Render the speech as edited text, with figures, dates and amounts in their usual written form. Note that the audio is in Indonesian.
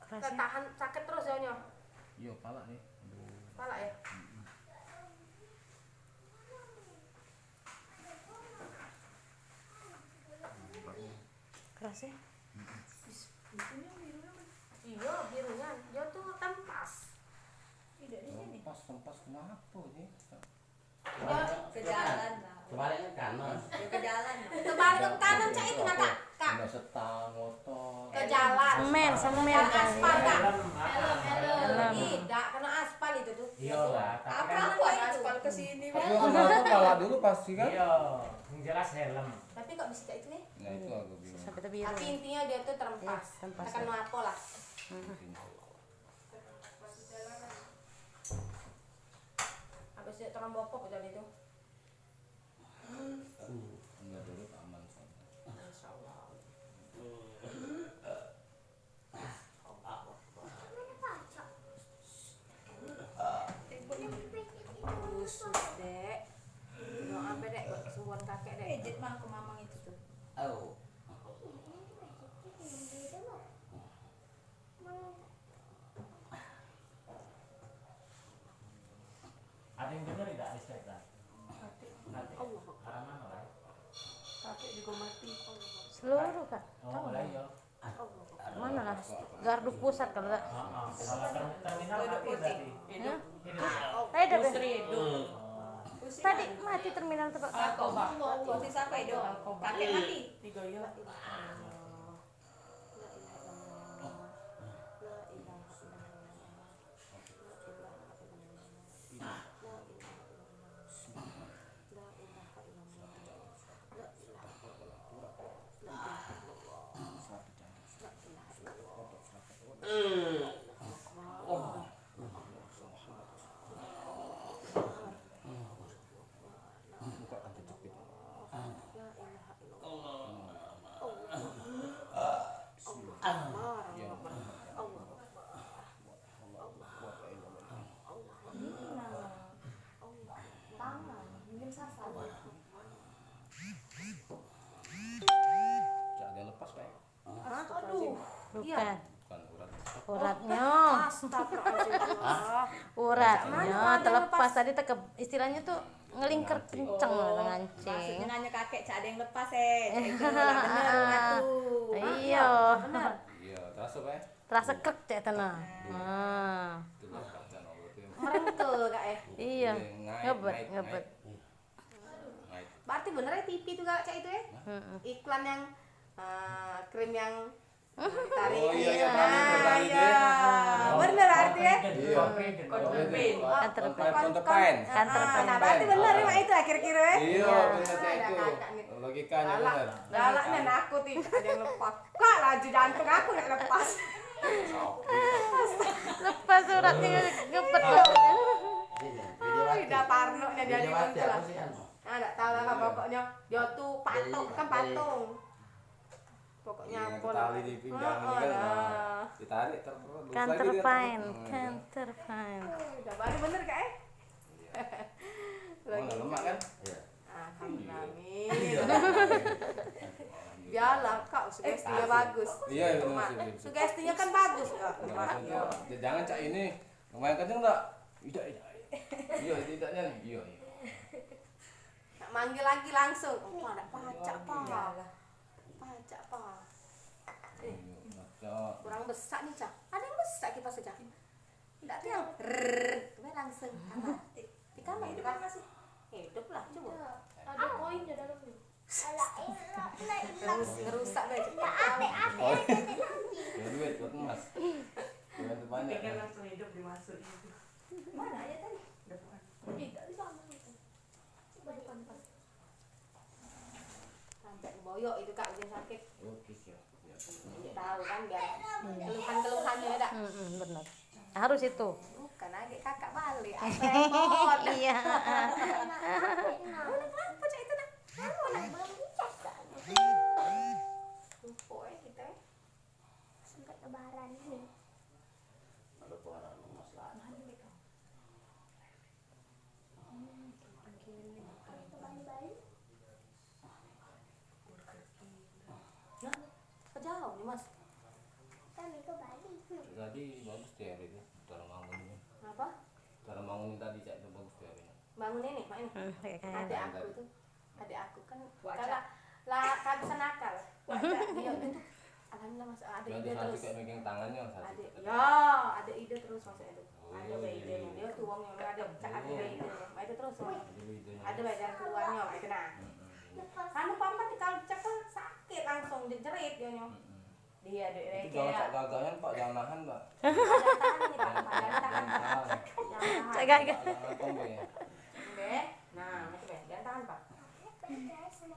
Tahan sakit terus ya Nyo? Iya, pala nih. Pala ya? Keras ya? Iya, birunya. Dia tuh tempas. Tidak di sini. Tempas kenapa ini? Ke jalan lah. Kemarin kan kanan. Ya ke jalan. Kebalik ke kanan cak itu kak. Kak. Ada setang motor. Ke jalan. Semen Jalan kali. aspal kak. Helm. Tidak, kena aspal itu tuh. Iya lah, tapi Apa kan aku ada aspal ke sini? Tapi kenapa pala dulu pasti kan? iya, yang jelas helm. Tapi kok bisa kayak itu nih? Nah itu aku bingung. Sampai terbiru. Tapi intinya dia tuh terempas. Iya, terempas. Akan apa lah. Habis itu terombopok jadi itu. Enggak dulu aman soalnya. Insya Allah. Khusus dek. Doa apa dek? Kesembuhan kakek dek. Ejit mah ke mamang itu tuh. Oh. Ada yang dengar tidak istilah? Nanti. Arah mana lah? Kakek juga mati. Seluruh kak. Oh, lah iya. Mana lah? Gardu pusat kalau enggak. Kalau terminal mati berarti. Hah? Hidup. Ada deh. Oh. Tadi mati terminal tempat kakak. Putih sampai dong. Kakek mati. Tiga ya. Jangan lepas pak. Aduh. Bukan. Bukan urat. Uratnya. Astagfirullah. Uratnya terlepas tadi istilahnya tuh ngelingkar kenceng ngancing. Maksudnya nanya kakek, cak ada yang lepas itu bener tuh. Iya. Iya, terasa pak. Terasa krek cek tenang. Itu lepas kan obat itu. Merengkel kak ya. Iya. Ngebet. Ngait. Berarti bener ya TV tuh kak cak itu ya? Iklan yang krim yang ditarik. Oh iya yang tadi itu. Bener artinya. Iya. Kontepain. Nah berarti bener ya Mak, itu kira-kira ya. Iya, bener Cak, itu. Logikanya bener. Galaknya nakutin ada yang lepas. Kak laju jantung aku nggak lepas. Lepas uratnya ngebet. Udah parno dan jadi Video mati lah. apa sih kan? Nah, enggak tahu lah pokoknya dia tuh patung kan patung. Pokoknya Iya, apa tali di pinggang ini kan. nah. Ditarik terus. Counterpine. Counterpine. Udah baru bener kak ya? Mana lemak kan? Iya. Alhamdulillah. Amin. Biarlah kak, sugestinya bagus. Iya, benar. Sugestinya kan bagus kak. Maksudnya, jangan Cak ini. Lumayan kenceng enggak? Tidak. Iya, tidaknya nih. Iya. Nak manggil lagi langsung. Oh, ada pacak pak. Pacak pak. Kurang besar nih cak. Ada yang besar kipas saja. Tidak tuh yang gue langsung mati. Di kamar hidup kan masih hidup lah coba. Ada koinnya dalamnya. Ngerusak deh cepat. Oh, ya duit buat emas. Duit banyak. Pikir langsung hidup dimasukin. Mana ya tadi? Tidak di sana itu. Coba depan. Sampai boyok itu kak udah sakit. Lukis ya. Tahu kan biar keluhan-keluhannya ada. Benar. Harus itu. Bukan aja kakak balik. Repot. Iya. Kenapa cak itu nak? Kenapa nak? Lupa kita. Sampai lebaran ini. Ada barang emas lah. Kejauh nih mas. Kami ke Bali. Tadi bagus tuh hari itu. Cara bangun ini. Apa? Cara bangun tadi cak itu bagus tuh hari ini. Bangun ini, mak ini. Kayak Adik aku tuh, adik aku kan Wajah. kalau lah kehabisan akal. Wajah dia itu alhamdulillah mas ada Nanti ide satu terus. kayak megang tangannya satu. Ada ada ide terus maksudnya itu. Ada bayi ide dia tuh uangnya ada ada bayi ide. Itu terus. Jadi videonya. Ada bayi jalan keluarnya itu nah. Kamu papa kalau cekel sakit langsung jerit dia nyo. Dia ada Itu jangan cak gagayan Pak, jangan nahan Pak. Jangan tahan nih Pak, jangan tahan. Jangan tahan. Jangan tahan. Cak gagak. Jangan tong be. Be. Nah, macam be, jangan tahan Pak. Guys, sama